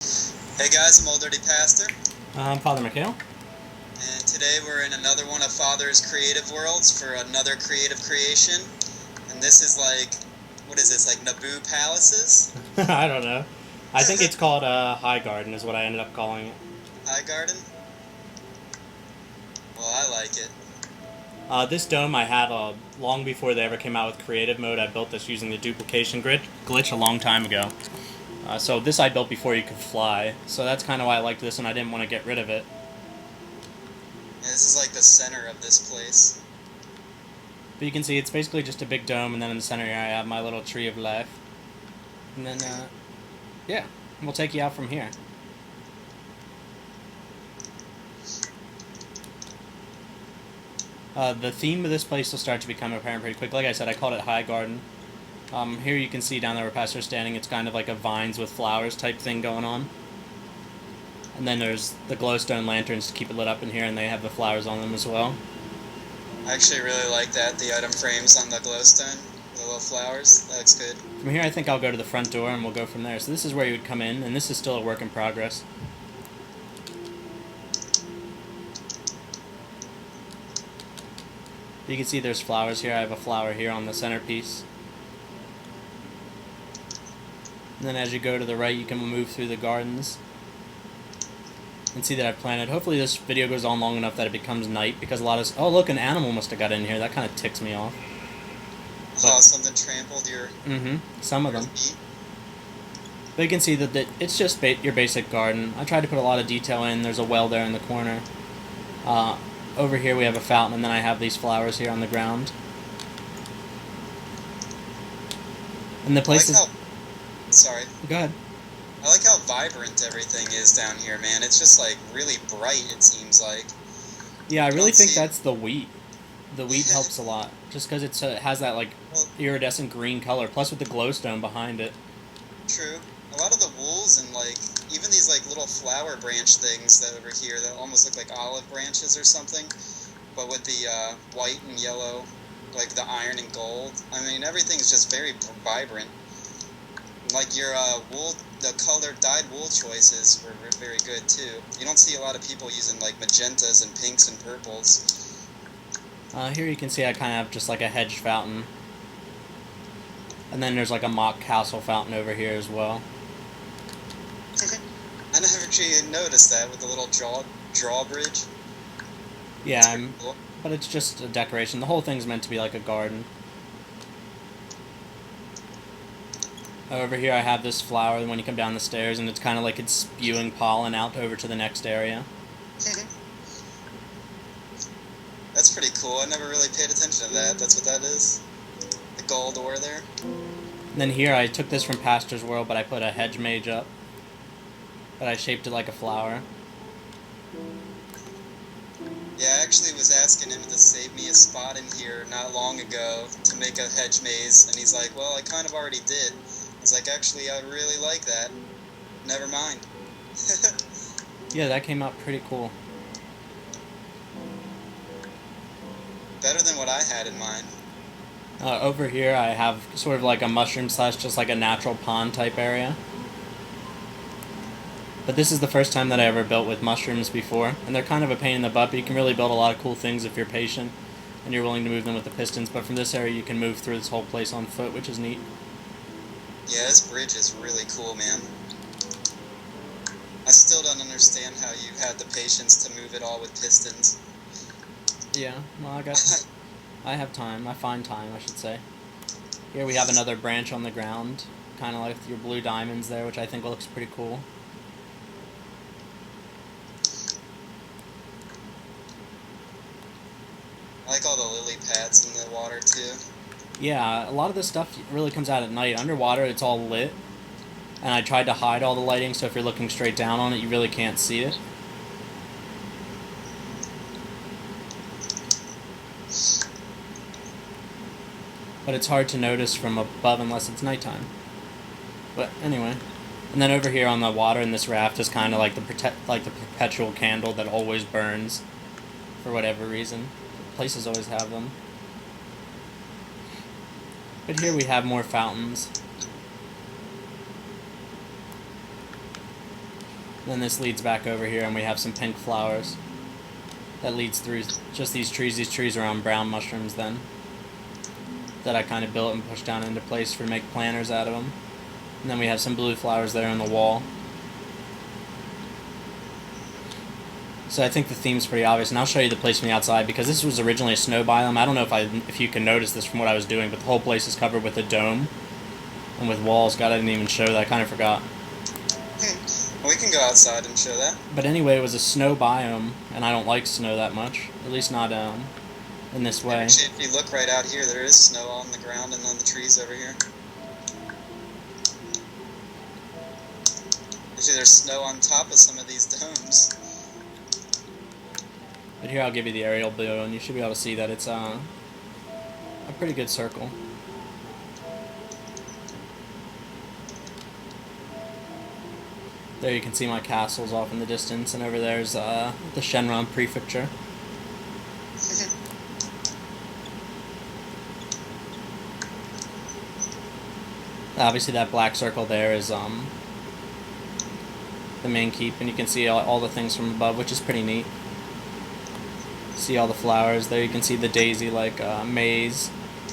Hey guys, I'm Old Dirty Pastor, I'm Father McHale. and today we're in another one of Father's creative worlds for another creative creation. And this is like, what is this, like Naboo Palaces? I don't know. I think it's called High Garden is what I ended up calling it. High Garden? Well, I like it. This dome I had long before they ever came out with creative mode. I built this using the duplication glitch a long time ago. So this I built before you could fly. So that's kind of why I liked this and I didn't want to get rid of it. Yeah, this is like the center of this place. But you can see it's basically just a big dome, and then in the center here I have my little tree of life. And then, yeah, we'll take you out from here. The theme of this place will start to become apparent pretty quick. Like I said, I called it High Garden. Here you can see down there where Pastor's standing, it's kind of like a vines with flowers type thing going on. And then there's the glowstone lanterns to keep it lit up in here, and they have the flowers on them as well. I actually really like that, the item frames on the glowstone, the little flowers. That looks good. From here I think I'll go to the front door and we'll go from there. So this is where you would come in, and this is still a work in progress. You can see there's flowers here. I have a flower here on the centerpiece. And then as you go to the right, you can move through the gardens and see that I've planted. Hopefully this video goes on long enough that it becomes night, because a lot of... Oh, look, an animal must have got in here. That kind of ticks me off. Oh, something trampled your... Some of them. Meat. But you can see that it's just your basic garden. I tried to put a lot of detail in. There's a well there in the corner. Over here we have a fountain, and then I have these flowers here on the ground. And the place is... Sorry. Go ahead. I like how vibrant everything is down here, man. It's just like really bright, it seems like. Yeah, I really think that's the wheat. The wheat helps a lot, just because it has that like iridescent green color, plus with the glowstone behind it. True. A lot of the wools and like even these like little flower branch things that over here that almost look like olive branches or something, but with the white and yellow, like the iron and gold. I mean, everything's just very vibrant. Like your wool, the color dyed wool choices were very good too. You don't see a lot of people using like magentas and pinks and purples. Here you can see I kind of have just like a hedge fountain. And then there's like a mock castle fountain over here as well. I never actually noticed that with the little drawbridge. Yeah, cool. But it's just a decoration. The whole thing's meant to be like a garden. Over here I have this flower when you come down the stairs, and it's kind of like it's spewing pollen out over to the next area. That's pretty cool. I never really paid attention to that. That's what that is? The gold ore there? And then here I took this from Pastor's World, but I put a hedge mage up. But I shaped it like a flower. Yeah, I actually was asking him to save me a spot in here not long ago to make a hedge maze, and he's like, well, I kind of already did. I was like, actually, I really like that. Never mind. Yeah, that came out pretty cool. Better than what I had in mind. Over here I have sort of like a mushroom / just like a natural pond type area. But this is the first time that I ever built with mushrooms before, and they're kind of a pain in the butt, but you can really build a lot of cool things if you're patient and you're willing to move them with the pistons. But from this area you can move through this whole place on foot, which is neat. Yeah, this bridge is really cool, man. I still don't understand how you had the patience to move it all with pistons. Yeah, well, I have time. I find time, I should say. Here we have another branch on the ground, kind of like your blue diamonds there, which I think looks pretty cool. I like all the lily pads in the water, too. Yeah, a lot of this stuff really comes out at night. Underwater, it's all lit, and I tried to hide all the lighting, so if you're looking straight down on it, you really can't see it. But it's hard to notice from above unless it's nighttime. But anyway, and then over here on the water in this raft is kind of like the perpetual candle that always burns for whatever reason. Places always have them. But here we have more fountains. Then this leads back over here, and we have some pink flowers. That leads through just these trees. These trees are on brown mushrooms then. That I kind of built and pushed down into place for make planters out of them. And then we have some blue flowers there on the wall. So I think the theme's pretty obvious, and I'll show you the place from the outside, because this was originally a snow biome. I don't know if you can notice this from what I was doing, but the whole place is covered with a dome and with walls. God, I didn't even show that. I kind of forgot. We can go outside and show that. But anyway, it was a snow biome, and I don't like snow that much. At least not in this way. Actually, if you look right out here, there is snow on the ground and on the trees over here. Actually, there's snow on top of some of these domes. But here I'll give you the aerial view, and you should be able to see that it's a pretty good circle. There you can see my castles off in the distance, and over there's the Shenron prefecture. Obviously that black circle there is the main keep, and you can see all the things from above, which is pretty neat. See all the flowers there. You can see the daisy maze,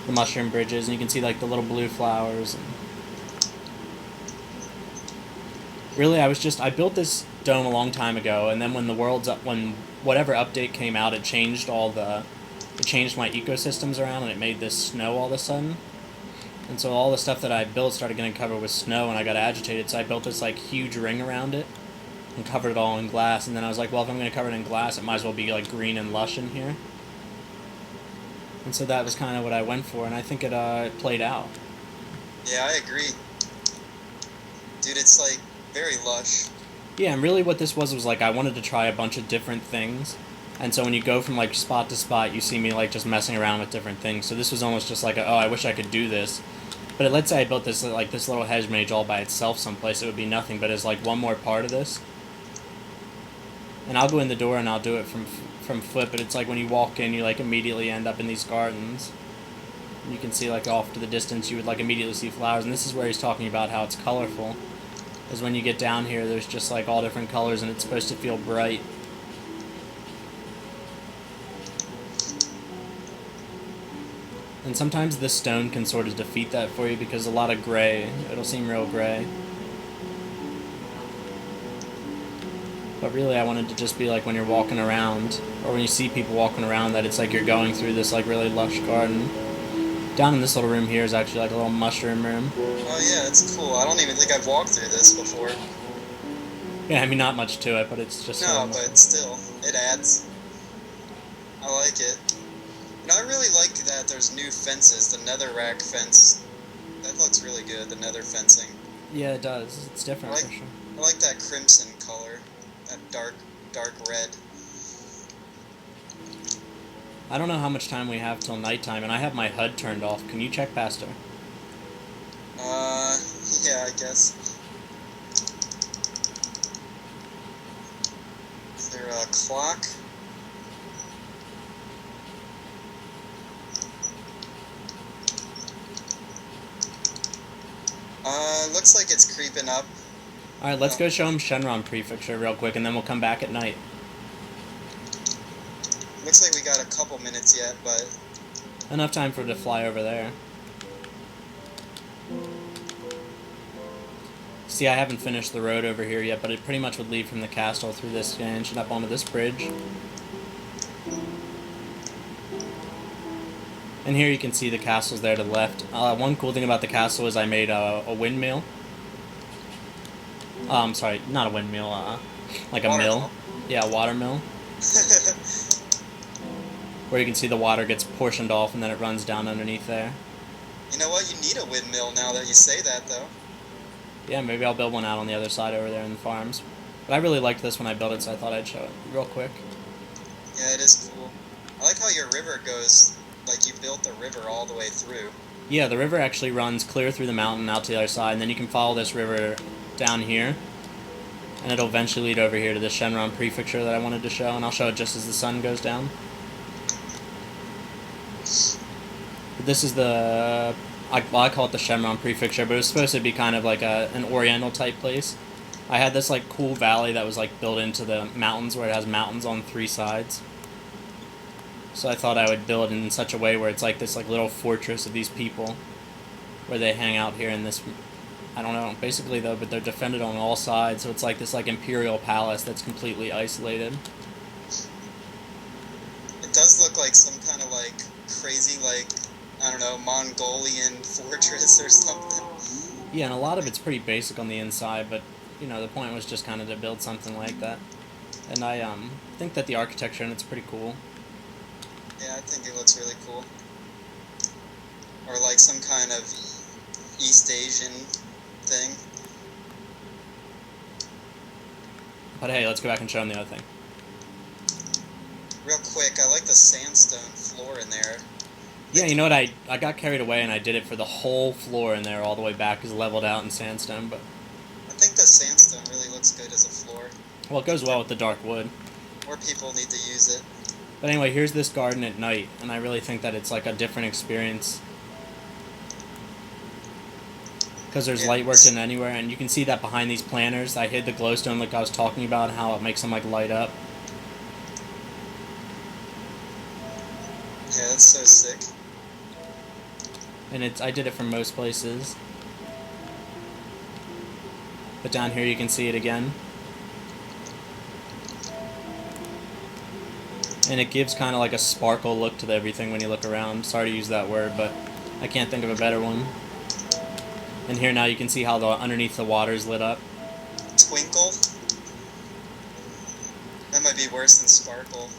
the mushroom bridges, and you can see like the little blue flowers. And really, I built this dome a long time ago, and then when whatever update came out, it changed my ecosystems around, and it made this snow all of a sudden. And so all the stuff that I built started getting covered with snow, and I got agitated, so I built this like huge ring around it and covered it all in glass. And then I was like, well, if I'm going to cover it in glass, it might as well be like green and lush in here. And so that was kind of what I went for, and I think it played out. Yeah, I agree. Dude, it's like very lush. Yeah, and really what this was like I wanted to try a bunch of different things. And so when you go from like spot to spot, you see me like just messing around with different things. So this was almost just like I wish I could do this. But let's say I built this this little hedge mage all by itself someplace, it would be nothing, but as like one more part of this. And I'll go in the door and I'll do it from foot, but it's like when you walk in, you like immediately end up in these gardens. And you can see like off to the distance, you would like immediately see flowers. And this is where he's talking about how it's colorful. Because when you get down here, there's just like all different colors, and it's supposed to feel bright. And sometimes this stone can sort of defeat that for you, because a lot of gray, it'll seem real gray. But really I wanted to just be like when you're walking around, or when you see people walking around, that it's like you're going through this like really lush garden. Down in this little room here is actually like a little mushroom room. Oh yeah, it's cool. I don't even think I've walked through this before. Yeah, I mean not much to it, but it's just... No, but still, it adds. I like it. And I really like that there's new fences, the netherrack fence. That looks really good, the nether fencing. Yeah, it does. It's different for sure. I like that crimson color, that dark red. I don't know how much time we have till nighttime, and I have my HUD turned off. Can you check past her? Yeah, I guess. Is there a clock? Looks like it's creeping up. Alright, let's go show him Shenron Prefecture real quick, and then we'll come back at night. Looks like we got a couple minutes yet, but... Enough time for it to fly over there. See, I haven't finished the road over here yet, but it pretty much would lead from the castle through this stanch and up onto this bridge. And here you can see the castles there to the left. One cool thing about the castle is I made a windmill. Sorry, not a windmill, like a mill. Yeah, a water mill. Where you can see the water gets portioned off and then it runs down underneath there. You know what? You need a windmill now that you say that, though. Yeah, maybe I'll build one out on the other side over there in the farms. But I really liked this when I built it, so I thought I'd show it real quick. Yeah, it is cool. I like how your river goes, like you built the river all the way through. Yeah, the river actually runs clear through the mountain out to the other side, and then you can follow this river down here. And it'll eventually lead over here to the Shenron Prefecture that I wanted to show, and I'll show it just as the sun goes down. But this is I call it the Shenron Prefecture, but it was supposed to be kind of like an oriental type place. I had this like cool valley that was like built into the mountains where it has mountains on 3 sides. So I thought I would build in such a way where it's like this like little fortress of these people where they hang out here in this, I don't know, basically though, but they're defended on all sides, so it's like this like imperial palace that's completely isolated. It does look like some kind of like crazy like, I don't know, Mongolian fortress or something. Yeah, and a lot of it's pretty basic on the inside, but you know, the point was just kind of to build something like that. And I think that the architecture in it's pretty cool. Yeah, I think it looks really cool. Or like some kind of East Asian thing. But hey, let's go back and show them the other thing. Real quick, I like the sandstone floor in there. Yeah, you know what, I got carried away and I did it for the whole floor in there all the way back is leveled out in sandstone, but... I think the sandstone really looks good as a floor. Well, it goes well with the dark wood. More people need to use it. But anyway, here's this garden at night, and I really think that it's like a different experience. Because there's light worked in anywhere, and you can see that behind these planters, I hid the glowstone like I was talking about, how it makes them like light up. Yeah, that's so sick. And I did it from most places. But down here you can see it again. And it gives kind of like a sparkle look to everything when you look around. Sorry to use that word, but I can't think of a better one. And here now you can see how the underneath the water is lit up. Twinkle? That might be worse than sparkle.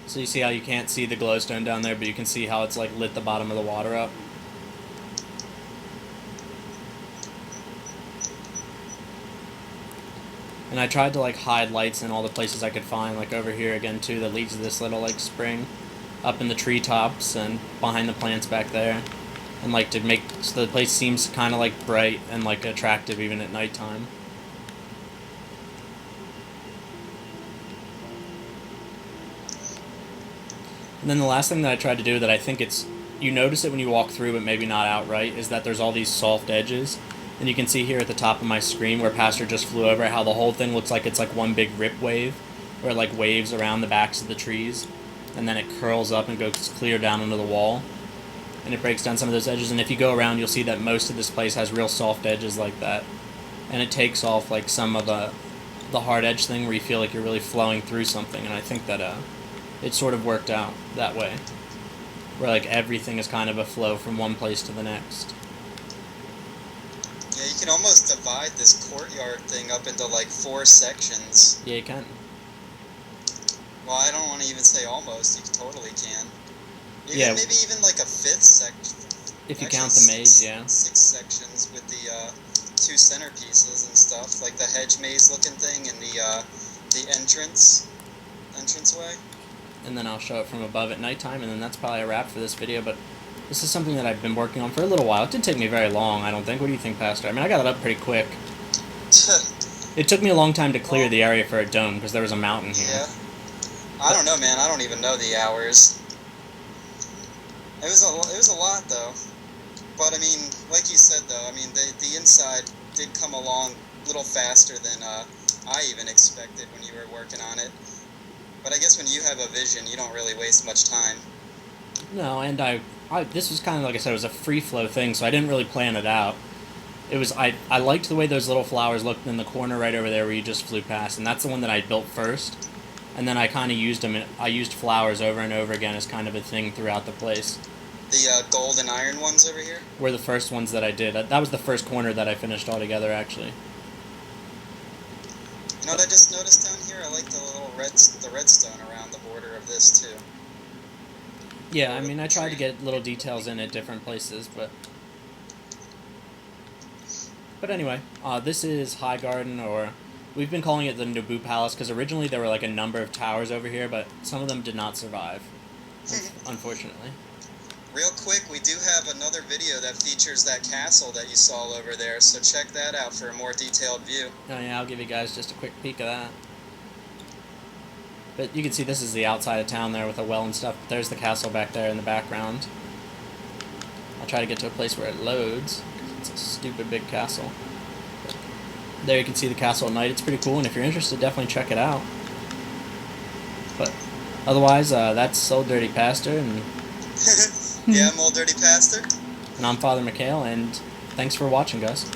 So you see how you can't see the glowstone down there, but you can see how it's like lit the bottom of the water up. And I tried to like hide lights in all the places I could find, like over here again too, that leads to this little like spring up in the treetops and behind the plants back there. And like to make so the place seems kind of like bright and like attractive even at nighttime. And then the last thing that I tried to do that I think you notice it when you walk through but maybe not outright, is that there's all these soft edges. And you can see here at the top of my screen where Pastor just flew over how the whole thing looks like it's like one big rip wave, where it like waves around the backs of the trees, and then it curls up and goes clear down into the wall. And it breaks down some of those edges, and if you go around you'll see that most of this place has real soft edges like that. And it takes off like some of the hard edge thing where you feel like you're really flowing through something, and I think that it sort of worked out that way. Where like everything is kind of a flow from one place to the next. Yeah, you can almost divide this courtyard thing up into like 4 sections. Yeah, you can. Well, I don't want to even say almost, you totally can. Yeah. Maybe even like a 5th section. If you count the maze, yeah. 6 sections with the 2 centerpieces and stuff, like the hedge maze looking thing and the entranceway. And then I'll show it from above at nighttime, and then that's probably a wrap for this video, but this is something that I've been working on for a little while. It didn't take me very long, I don't think. What do you think, Pastor? I mean, I got it up pretty quick. It took me a long time to clear the area for a dome, because there was a mountain here. Yeah. I don't know, man. I don't even know the hours. It was a lot, though. But, I mean, like you said, though, I mean, the inside did come along a little faster than I even expected when you were working on it. But I guess when you have a vision, you don't really waste much time. No, and this was kind of, like I said, it was a free-flow thing, so I didn't really plan it out. It was, I liked the way those little flowers looked in the corner right over there where you just flew past, and that's the one that I built first. And then I kind of used them, I used flowers over and over again as kind of a thing throughout the place. The gold and iron ones over here? Were the first ones that I did. That was the first corner that I finished altogether, actually. You know what I just noticed down here? I like the little redstone around the border of this, too. Yeah, I mean, I tried to get little details in at different places, but... But anyway, this is High Garden, or... We've been calling it the Naboo Palace, because originally there were like a number of towers over here, but some of them did not survive, unfortunately. Real quick, we do have another video that features that castle that you saw over there, so check that out for a more detailed view. Oh yeah, I'll give you guys just a quick peek of that. But you can see this is the outside of town there with a well and stuff. There's the castle back there in the background. I'll try to get to a place where it loads, 'cause it's a stupid big castle. There you can see the castle at night. It's pretty cool, and if you're interested, definitely check it out. But otherwise, that's Old Dirty Pastor, and yeah, I'm Old Dirty Pastor. and I'm Father McHale, and thanks for watching, guys.